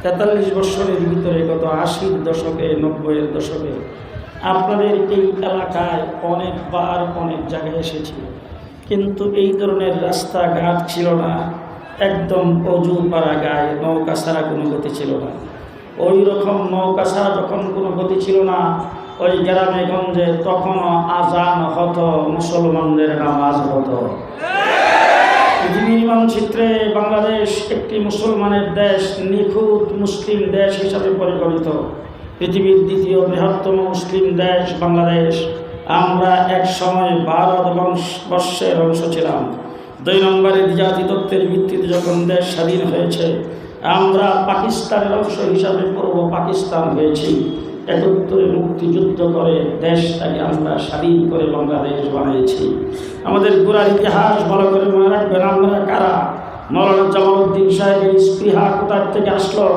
43 বছরের ভিতরে গত 80-র দশকে 90-এর দশকে আপনাদের এই এলাকায় অনেকবার অনেক জায়গায় এসেছি, কিন্তু এই ধরনের রাস্তাঘাট ছিল না। একদম অজু পাড়া গায়ে নৌকা ছাড়া কোনো গতি ছিল না। ওই রকম নৌকা ছাড়া যখন কোনো গতি ছিল না, ওই গ্রামে গঞ্জে তখনও আজান হতো, মুসলমানদের নামাজ হতো। পৃথিবীর মানচিত্রে বাংলাদেশ একটি মুসলমানের দেশ, নিখুঁত মুসলিম দেশ হিসাবে পরিগণিত। পৃথিবীর দ্বিতীয় বৃহত্তম মুসলিম দেশ বাংলাদেশ। আমরা এক সময় ভারত বর্ষের অংশ ছিলাম। 2 নম্বরে জাতিতত্ত্বের ভিত্তিতে যখন দেশ স্বাধীন হয়েছে, আমরা পাকিস্তানের অংশ হিসাবে পূর্ব পাকিস্তান হয়েছি। 71-এ মুক্তিযুদ্ধ করে দেশটাকে আমরা স্বাধীন করে বাংলাদেশ বানিয়েছি। আমাদের গোড়ার ইতিহাস ভালো করে মনে রাখবেন। আমরা কারা? মৌলানা জামালউদ্দিন সাহেবের স্পৃহা কোথার থেকে আসলো?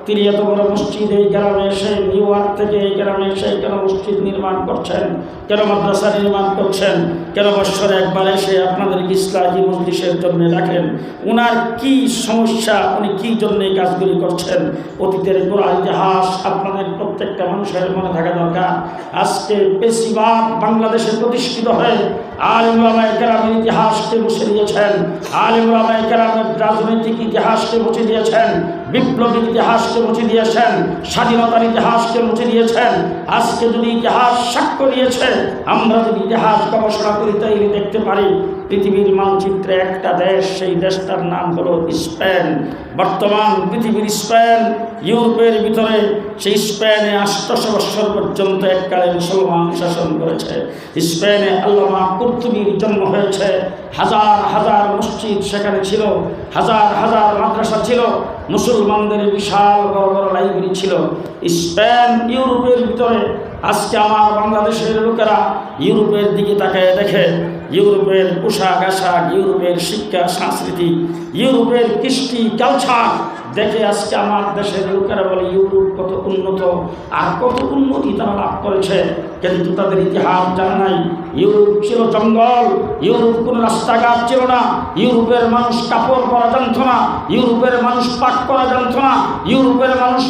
তিনি এত বড় মসজিদ এই গ্রামে এসে, নিউ ইয়র্ক থেকে এই গ্রামে এসে কেন মসজিদ নির্মাণ করছেন, কেন মাদ্রাসা নির্মাণ করছেন, কেন বৎসরে একবার এসে আপনাদেরকে ইসলাহি মজলিসের জন্য রাখেন? ওনার কি সমস্যা, উনি কী জন্য এই কাজগুলি করছেন? অতীতের পুরো ইতিহাস আপনাদের প্রত্যেকটা মানুষের মনে থাকা দরকার। আজকে বেশিরভাগ বাংলাদেশে প্রতিষ্ঠিত হয়ে আলেম ওলামায়ে কেরামের ইতিহাসকে মুছে দিয়েছেন, আলেম ওলামায়ে কেরামের রাজনৈতিক ইতিহাসকে মুছে দিয়েছেন, বিপ্লবী ইতিহাসকে মুছে দিয়েছেন, স্বাধীনতার ইতিহাসকে মুছে দিয়েছেন। আজকে যদি ইতিহাস সাক্ষ্য দিয়েছে, আমরা যদি ইতিহাস গবেষণা করি তাইলে দেখতে পারি পৃথিবীর মানচিত্রে একটা দেশ, সেই দেশটার নাম হলো স্পেন। বর্তমান পৃথিবীর স্পেন, ইউরোপের ভিতরে সেই স্পেনে 800 বছর পর্যন্ত এককালে মুসলমান শাসন করেছে। স্পেনে আল্লামা কুরতুবীর জন্ম হয়েছে। হাজার হাজার মসজিদ সেখানে ছিল, হাজার হাজার মাদ্রাসা ছিল, মুসলমানদের বিশাল বড় বড় লাইব্রেরি ছিল। স্পেন ইউরোপের ভিতরে। আজকে আমার বাংলাদেশের লোকেরা ইউরোপের দিকে তাকায় দেখে ইউরোপের পোশাক আশাক, ইউরোপের শিক্ষা সংস্কৃতি, ইউরোপের কৃষ্টি কালচার দেখে আজকে আমার দেশের লোকেরা বলে ইউরোপ কত উন্নত, আর কত উন্নতি তারা লাভ করেছে, কিন্তু তাদের ইতিহাস জানা নাই। ইউরোপ ছিল জঙ্গল, ইউরোপ কোনো রাস্তাঘাট ছিল না, ইউরোপের মানুষ কাপড় পরা জানত না, ইউরোপের মানুষ পাক করা জানত না, ইউরোপের মানুষ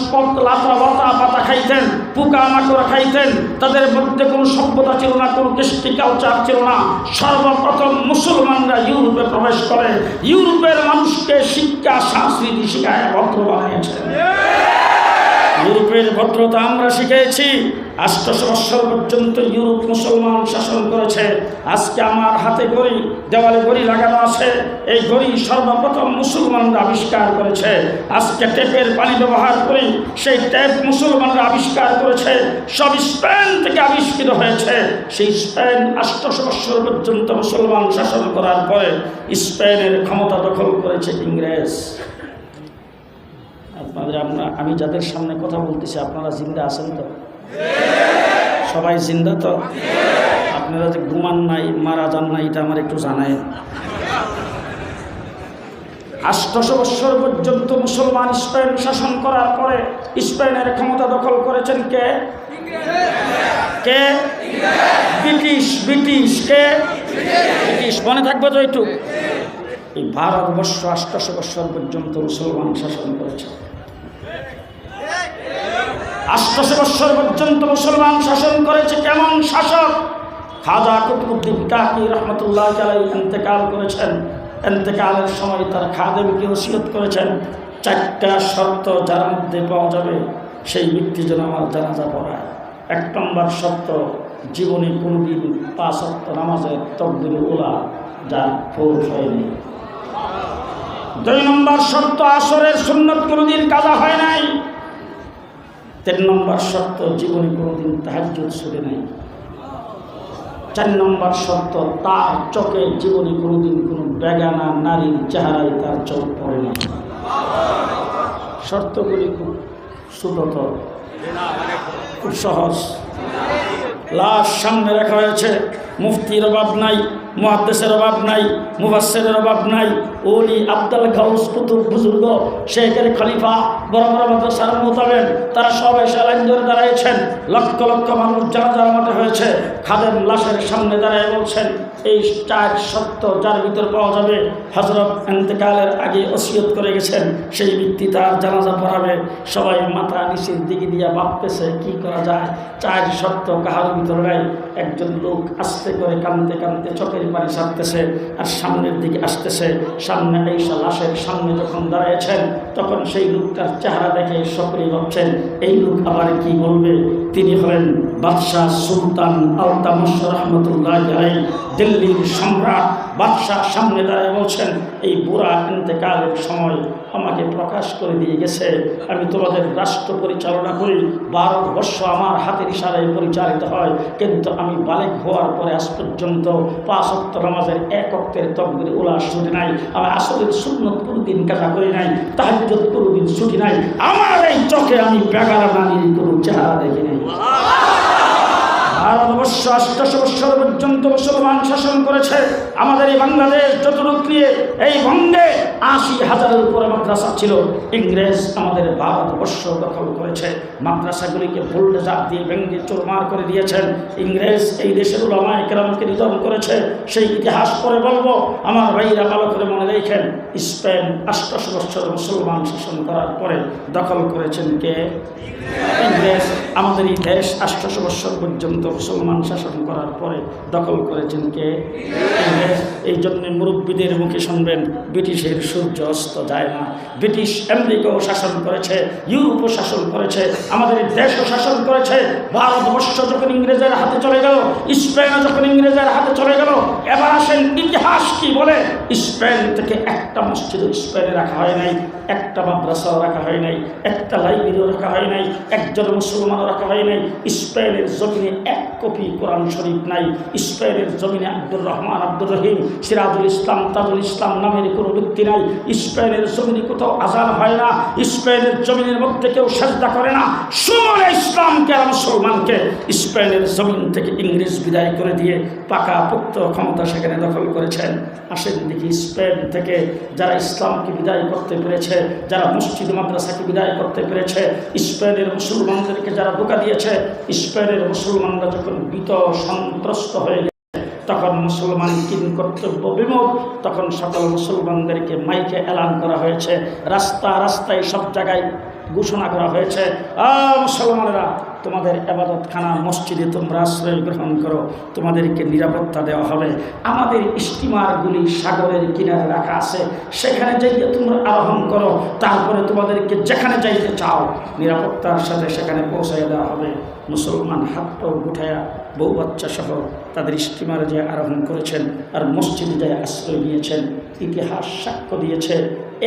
লাতা লতা পাতা খাইতেন, পোকা মাকড় খাইতেন। তাদের মধ্যে কোনো সভ্যতা ছিল না, কোনো কৃষ্টি কালচার ছিল না। সর্বপ্রথম মুসলমানরা ইউরোপে প্রবেশ করে ইউরোপের মানুষকে শিক্ষা সংস্কৃতি শিখায় ভদ্র বানিয়েছে। ইউরোপের ভদ্রতা আমরা শিখেছি। 800 বছর পর্যন্ত ইউরোপ মুসলমান শাসন করেছে। আজকে আমার হাতে ঘড়ি, দেওয়ালে ঘড়ি লাগানো আছে, এই ঘড়ি সর্বপ্রথম মুসলমানরা আবিষ্কার করেছে। আজকে ট্যাপের পানি ব্যবহার করি, সেই ট্যাপ মুসলমানরা আবিষ্কার করেছে। সব স্পেন থেকে আবিষ্কৃত হয়েছে। সেই স্পেন 800 বছর পর্যন্ত মুসলমান শাসন করার পরে স্পেনের ক্ষমতা দখল করেছে ইংরেজ। আমি যাদের সামনে কথা বলতেছি আপনারা জিন্দা আছেন তো? সবাই জিন্দা তো? আপনারা যে ঘুমান নাই, মারা যান নাই, এটা আমার একটু জানায়। 800 বছর পর্যন্ত মুসলমান স্পেন শাসন করার পরে স্পেনের ক্ষমতা দখল করেছেন কে? কে? ব্রিটিশ। ব্রিটিশ কে? ব্রিটিশ। মনে থাকবে তো একটু। এই ভারতবর্ষ 800 বছর পর্যন্ত মুসলমান শাসন করেছে। 800 বছর পর্যন্ত মুসলমান শাসন করেছে। কেমন শাসক? খাজা কুতুবউদ্দিন কাকি রহমতুল্লাহ আলাইহি ইন্তেকাল করেছেন। ইন্তেকালের সময় তার খাদেমকে ওসিয়ত করেছেন, 4টা শর্ত যার মধ্যে পাওয়া যাবে সেই ব্যক্তি যেন আমার জানাজা পড়ায়। 1 নম্বর শর্ত, জীবনে কোনোদিন 5 ওয়াক্ত নামাজের তাকবীরে উলা যা ফরজ হয়নি। 2 নম্বর শর্ত, আসরের সুন্নত কোনোদিন কাজা হয় নাই। 3 নম্বর শর্ত, জীবনে কোনোদিন তাহাজ্জুদ ছুটে নাই। 4 নম্বর শর্ত, তার চোখে জীবনে কোনোদিন কোনো বেগানা নারীর চেহারায় তার চোখ পড়ে না। শর্তগুলি খুব সুব্রত, খুব সহজ। লাশ সামনে রাখা হয়েছে, মুফতির অভাব নাই, মুহাদ্দিসের অভাব নাই, মুফাসসিরের অভাব নাই। ওলি আব্দুল গাউস কুতুব বুজুর্গ, শেখের খলিফা, বড় বড় মাদ্রাসার মুতাবেন, তারা সব এসে লাইন ধরে দাঁড়িয়েছেন। লক্ষ লক্ষ মানুষ জানাজার মাঠে হয়েছে। খাদেম লাশের সামনে দাঁড়িয়ে বলছেন, এই 4 সত্য যার ভিতর পাওয়া যাবে, হযরত ইন্তেকালের আগে ওসিয়ত করে গেছেন, সেই ব্যক্তি তার জানাজা পড়াবে। সবাই মাথা নিচের দিকে দিয়ে ভাবতেছে কি করা যায়। 4 সত্য কাহার ভিতর নাই। একজন লোক আস্তে করে কাঁদতে কাঁদতে চোখের পানি ছাড়তেছে আর সামনের দিকে আসতেছে। সামনে আইসা লাশের সামনে যখন দাঁড়িয়েছেন, তখন সেই লোকটার চেহারা দেখে সকলেই ভাবছেন এই লোক আবার কি বলবে। তিনি হলেন বাদশাহ সুলতান আলতামশ রহমতুল্লাহ আলাইহি, দিল্লির সম্রাট। বাদশাহ সামনে দাঁড়িয়ে বলছেন, এই বুড়া ইন্তেকালের সময় আমাকে প্রকাশ করে দিয়ে গেছে, আমি তোমাদের রাষ্ট্র পরিচালনা করি, 12 বর্ষ আমার হাতের ইশারায় পরিচালিত হয়, কিন্তু আমি বালেগ হওয়ার পরে আজ পর্যন্ত 5 ওয়াক্ত নামাজের 1 ওয়াক্তের তাকবীর উলা ছুটি নাই, আমি আসরের সুন্নত কোনোদিন কাজা করি নাই, তাহাজ্জুদ কোনোদিন ছুটি নাই, আমার এই চোখে আমি বেগারা নারীর কোনো চেহারা দেখি নাই। ভারতবর্ষ 800 বছর পর্যন্ত মুসলমান শাসন করেছে। আমাদের এই বাংলাদেশ যতটুক নিয়ে এই বঙ্গে 80,000-এর উপরে মাদ্রাসা ছিল। ইংরেজ আমাদের ভারতবর্ষ দখল করেছে। মাদ্রাসাগুলিকে বুলডোজার দিয়ে ভেঙে চুরমার করে দিয়েছেন। ইংরেজ এই দেশের উলামায়ে কেরামকে নিধন করেছে। সেই ইতিহাস পরে বলবো। আমার ভাইরা ভালো করে মনে রেখেন, স্পেন 800 বছর মুসলমান শাসন করার পরে দখল করেছেন কে? ইংরেজ। আমাদের এই দেশ 800 বছর পর্যন্ত মুসলমান শাসন করার পরে দখল করেছেন কে? ইংরেজ। এই জন্য মুরব্বীদের মুখে শুনবেন, ব্রিটিশের সূর্য অস্ত যায় না। ব্রিটিশ আমেরিকাও শাসন করেছে, ইউরোপও শাসন করেছে, আমাদের দেশও শাসন করেছে। ভারতবর্ষ যখন ইংরেজের হাতে চলে গেল, স্পেন যখন ইংরেজের হাতে চলে গেল, এবার আসেন ইতিহাস কি বলে। স্পেন থেকে একটা মসজিদ স্পেনে রাখা হয় নাই, একটা মাদ্রাসাও রাখা হয় নাই, একটা লাইব্রেরিও রাখা হয় নাই, একজন মুসলমানও রাখা হয় নাই। স্পেনের জমিনে 1 কপি কোরআন শরীফ নাই। স্পেনের জমিনে আব্দুর রহমান, আব্দুর রহিম, সিরাজুল ইসলাম, তাজুল ইসলাম নামের কোনো ব্যক্তি নাই। স্পেনের জমিনে কোথাও আজান হয় না। স্পেনের জমিনের মধ্যে কেউ সাজদা করে না। সুমনে ইসলামকে আর মুসলমানকে স্পেনের জমিন থেকে ইংরেজ বিদায় করে দিয়ে পাকা পোক্ত ক্ষমতা সেখানে দখল করেছেন। আসেন দেখি, স্পেন থেকে যারা ইসলামকে বিদায় করতে পেরেছে, যারা মসজিদ মাদ্রাসাকে বিদায় করতে পেরেছে, স্পেনের মুসলমানদেরকে যারা ধোঁকা দিয়েছে, স্পেনের মুসলমানরা যখন ভীত সন্ত্রস্ত হয়ে গেছে, তখন মুসলমান কিন কর্তব্য বিমুখ, তখন সকল মুসলমানদেরকে মাইকে এলান করা হয়েছে, রাস্তা রাস্তায় সব জায়গায় ঘোষণা করা হয়েছে, মুসলমানেরা তোমাদের ইবাদতখানা মসজিদে তোমরা আশ্রয় গ্রহণ করো, তোমাদেরকে নিরাপত্তা দেওয়া হবে। আমাদের স্টিমারগুলি সাগরের কিনারে রাখা আছে, সেখানে যাইতে তোমরা আরোহণ করো, তারপরে তোমাদেরকে যেখানে যাইতে চাও নিরাপত্তার সাথে সেখানে পৌঁছায় দেওয়া হবে। মুসলমান হাত পাও গুঠায়া বউ বাচ্চা সহ তাদের স্টিমারে যে আরোহণ করেছেন আর মসজিদে যায় আশ্রয় নিয়েছেন। ইতিহাস সাক্ষ্য দিয়েছে,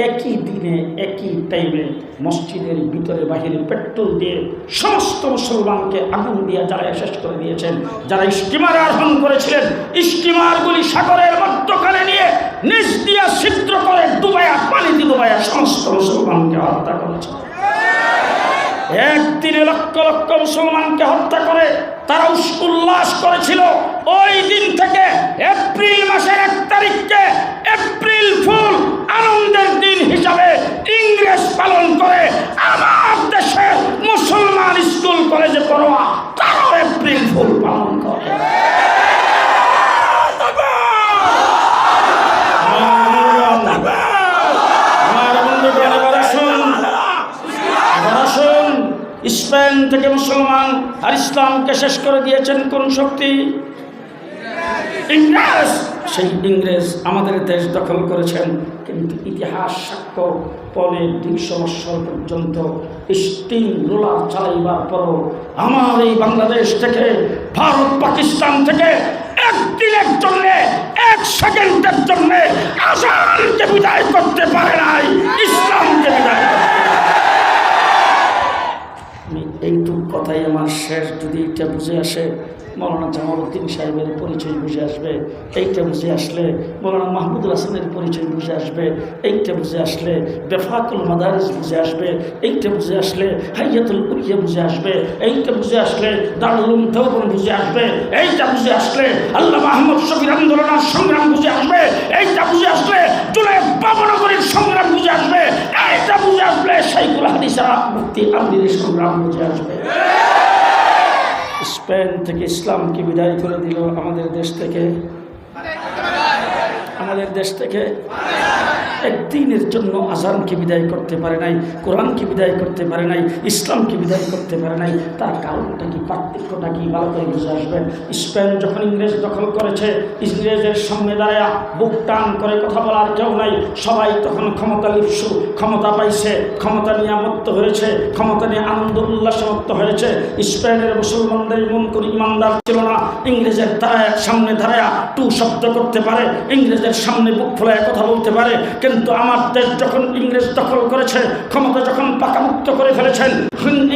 একই দিনে একই টাইমে মসজিদের ভিতরে বাহিরে পেট্রোল দিয়ে সমস্ত মুসলমানকে আগুন দিয়ে জ্বালায় শেষ করে দিয়েছেন। যারা স্টিমারে আরোহণ করেছিলেন, স্টিমারগুলি সাগরের মধ্যখানে নিয়ে নিচ দিয়ে ছিদ্র করে ডুবাইয়া, পানিতে ডুবাইয়া সমস্ত মুসলমানকে হত্যা করেছে। একদিনে লক্ষ লক্ষ মুসলমানকে হত্যা করে তারা উল্লাস করেছিল। ওই দিন থেকে এপ্রিল মাসের 1 তারিখকে এপ্রিল ফুল আনন্দের দিন হিসাবে ইংরেজ পালন করে। আমার দেশে মুসলমান স্কুল কলেজে পড়ুয়া তারাও এপ্রিল ফুল পালন করে। স্পেন থেকে মুসলমান আর ইসলামকে শেষ করে দিয়েছেন কোন শক্তি? ইংরেজ। সেই ইংরেজ আমাদের দেশ দখল করেছেন, কিন্তু ইতিহাস সাক্ষ্য 250 বছর পর্যন্ত স্টিম রোলার চালাইবার পরও আমার এই বাংলাদেশ থেকে, ভারত পাকিস্তান থেকে একদিনের জন্য, 1 সেকেন্ডের জন্য আজানকে বিদায় করতে পারে নাই, ইসলামকে বিদায় করতে। এইটুক কথাই আমার শেষ। যদি এটা বুঝে আসে মৌলানা জামালউদ্দিন সাহেবের পরিচয় বুঝে আসবে, এইটা বুঝে আসলে মৌলানা মাহমুদুল হাসানের পরিচয় বুঝে আসবে, এইটা বুঝে আসলে বেফাকুল মাদারিস বুঝে আসবে, এইটা বুঝে আসলে হাইয়াতুল কুরিয়া বুঝে আসবে, এইটা বুঝে আসলে দারুল উলুম দেওবন্দ বুঝে আসবে, এইটা বুঝে আসলে আল্লামা আহমদ শফির আন্দোলনের সংগ্রাম বুঝে আসবে, এইটা বুঝে আসলে জুলাই বাবনগরীর সংগ্রাম বুঝে আসবে, এইটা বুঝে আসলে শাইখুল হাদিস মুফতি আমিরের সংগ্রাম বুঝে আসবে। স্পেন থেকে ইসলামকে বিদায় করে দিল আমাদের দেশ থেকে, আমাদের দেশ থেকে একদিনের জন্য আজানকে বিদায় করতে পারে নাই, কোরআনকে বিদায় করতে পারে নাই, ইসলামকে বিদায় করতে পারে নাই। তার কারণটা কি, পার্থক্যটা কি, ভালো করে বুঝে আসবেন। স্পেন যখন ইংরেজ দখল করেছে, ইংরেজের সামনে দাঁড়ায় বুক টান করে কথা বলার কেউ নাই, সবাই তখন ক্ষমতা লিপ্সু, ক্ষমতা পাইছে, ক্ষমতা নিয়ে মত্ত হয়েছে, ক্ষমতা নিয়ে আনন্দ উল্লাসে মত্ত হয়েছে। স্পেনের মুসলমানদের মন করে ইমানদার ছিল না, ইংরেজের সামনে দাঁড়ায় টু শব্দ করতে পারে, ইংরেজের সামনে বুক ফোলায় কথা বলতে পারে। কিন্তু আমার দেশ যখন ইংরেজ দখল করেছে, ক্ষমতা যখন পাকামুক্ত করে ফেলেছেন,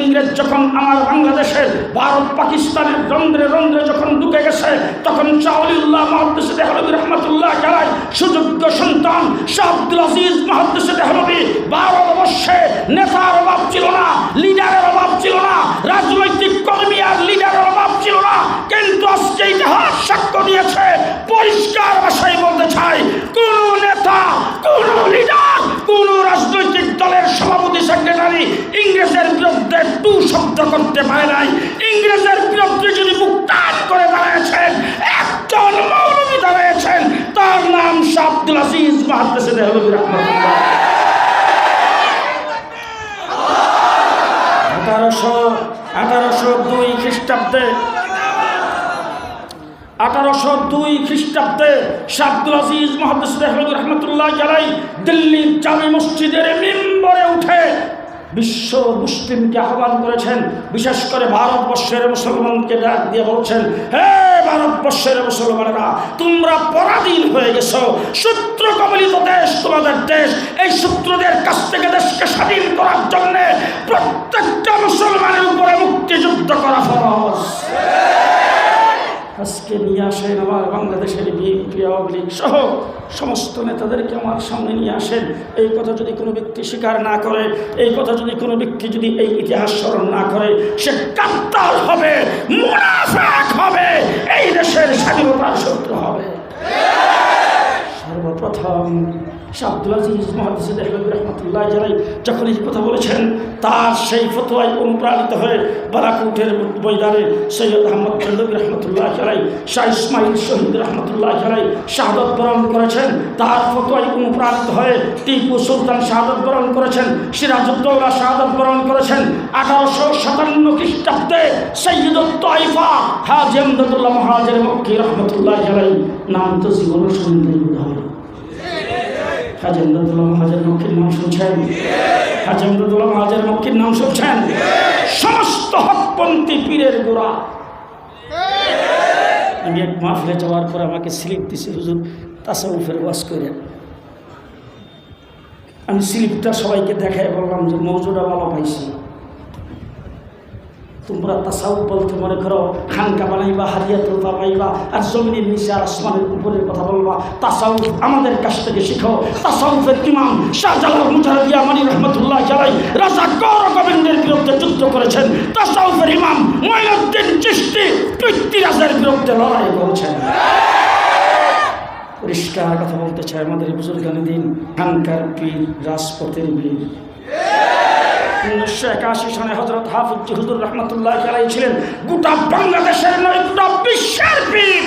ইংরেজ যখন আমার বাংলাদেশের ভারত পাকিস্তানের রন্ধ্রে রন্ধ্রে যখন ঢুকে গেছে, তখন শাহ ওলিউল্লাহ মুহাদ্দিস দেহলভী রহমাতুল্লাহ আলাইহি সুযোগ্য সন্তান শাহ আব্দুল আজিজ মুহাদ্দিস দেহলভী ভারতবর্ষে নেতার অভাব ছিল না, লিডারের অভাব ছিল না, রাজনৈতিক কর্মী আর লিডারের অভাব ছিল না। কিন্তু আজকে ইতিহাস সাক্ষ্য দিয়েছে, পরিষ্কার ভাষায় বলতে চাই, কোন নেতা, কোন লিডার, কোন রাজনৈতিক দলের সভাপতি সেক্রেটারি ইংরেজের বিরুদ্ধে টু শব্দ করতে পারে নাই। ইংরেজের বিরুদ্ধে যদি মুক্তান করে দাঁড়িয়েছেন, একজন মৌলবী দাঁড়িয়েছেন, তার নাম শাহ আব্দুল আজিজ মুহাদ্দিস দেহলভী রাহমাতুল্লাহ। 1802 খ্রিস্টাব্দে 1802 খ্রিস্টাব্দে শাহ আব্দুল আজিজ মুহাদ্দিস দেহলভী রাহমাতুল্লাহ আলাইহি দিল্লির জামে মসজিদের মিম্বরে উঠে বিশ্ব মুসলিমকে আহ্বান করেছেন, বিশেষ করে ভারতবর্ষের মুসলমানকে ডাক দিয়ে বলছেন, হে ভারতবর্ষের মুসলমানেরা, তোমরা পরাধীন হয়ে গেছো, শত্রু কবলিত দেশ তোমাদের দেশ। এই শত্রুদের কাছ থেকে দেশকে স্বাধীন করার জন্য প্রত্যেকটা মুসলমানের উপরে মুক্তিযুদ্ধ করা ফরজ। আজকে নিয়ে আসেন আমার বাংলাদেশের বিএনপি, আওয়ামী লীগ সহ সমস্ত নেতাদেরকে আমার সামনে নিয়ে আসেন। এই কথা যদি কোনো ব্যক্তি স্বীকার না করে, এই কথা যদি কোনো ব্যক্তি যদি এই ইতিহাস স্মরণ না করে, সে গাদ্দার হবে, মুনাফিক হবে, এই দেশের স্বাধীনতার শত্রু হবে। সর্বপ্রথম শাহ আব্দুল আজিজ মুহাদ্দিস দেহলভী রাহমাতুল্লাহ আলাইহি যখন এই কথা বলেছেন, তার সেই ফতোয়ায় অনুপ্রাণিত হয়ে বালাকোটের ময়দানে সৈয়দ আহমদ দেহলভী রাহমাতুল্লাহ আলাইহি, শাহ ইসমাইল শহীদ রাহমাতুল্লাহ আলাইহি শাহাদাত বরণ করেছেন। তার ফতোয়ায় অনুপ্রাণিত হয়ে টিপু সুলতান শাহাদাত বরণ করেছেন, সিরাজউদ্দৌলা শাহাদাত বরণ করেছেন। 1857 খ্রিস্টাব্দে সৈয়দুত তাইফা হাজী আমদাদুল্লাহ মুহাজির মক্কি রাহমাতুল্লাহ আলাইহি, নাম তো জীবনের শুনলেই বোধ হয়। হাজী আমদাদুল্লাহ মুহাজির মক্কির নাম শুনছেন? হাজী আমদাদুল্লাহ মুহাজির মক্কির নাম শুনছেন? সমস্ত হকপন্থী পীরের গোড়া। আমি এক মাহফিলে যাওয়ার পর আমাকে স্লিপ দিছে, হুজুর তাসাউফের ওয়াজ করেন। আমি স্লিপটা সবাইকে দেখাই বললাম যে মৌজুদা ভালো পাইছি। তোমরা তাসাউফ বলতে মনে করো খানকা বানাইবা, হারিয়াতুল পাইবা, আর জমিনের নিচে আর আসমানের উপরের কথা বলবা। তাসাউফ আমাদের কাছ থেকে শিখো। তাসাউফের ইমাম শাহজালাল মুজাহিদ ইয়ামানি রাহমাতুল্লাহ আলাইহি রাজা গৌর গোবিন্দের বিরুদ্ধে যুদ্ধ করেছেন। তাসাউফের ইমাম মুঈনুদ্দিন চিশতি পৃথ্বীরাজের বিরুদ্ধে লড়াই করেছেন। পরিষ্কার কথা বলতে চাই, আমাদের বুজুর্গানে দিন খানকার পীর, রাজপথের বীর। 1981 সনে হযরত হাফিজ হুজুর রহমাতুল্লাহ আলাইহি ছিলেন গোটা বাংলাদেশের নয়, গোটা বিশ্বের পীর।